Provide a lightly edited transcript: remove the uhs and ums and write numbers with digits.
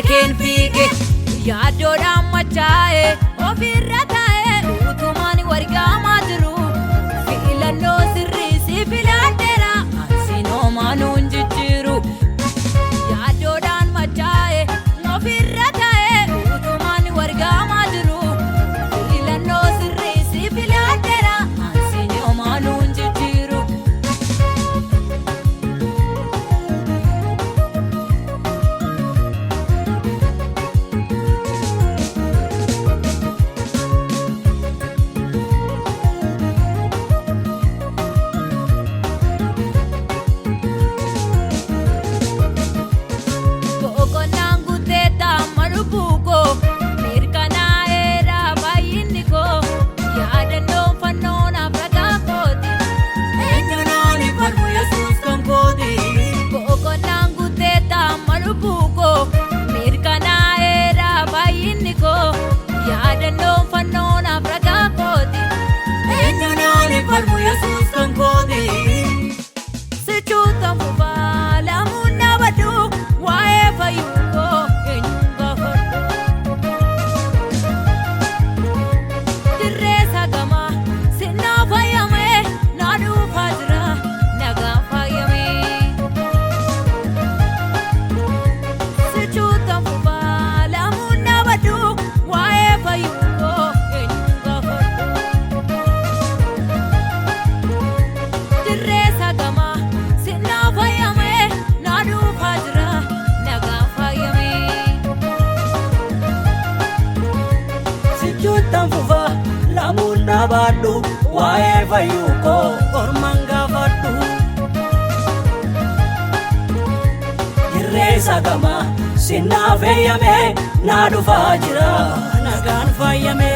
keen fiige yaaddoodhaan machaa'e ofirra taa'e utumaan wargaamaa jiru filannoo sirrii si filadheera ansiin homaanuun jijjiiru yaaddoodhaan machaa'e ofirra taa'e utumaan wargaamaa jiru filannoo sirrii si filadheera ansiin homaanuun jijjiiru. Nabadu whatever you go or manga fadu Irresa gama sinna feyame nadu fajira nagan fayame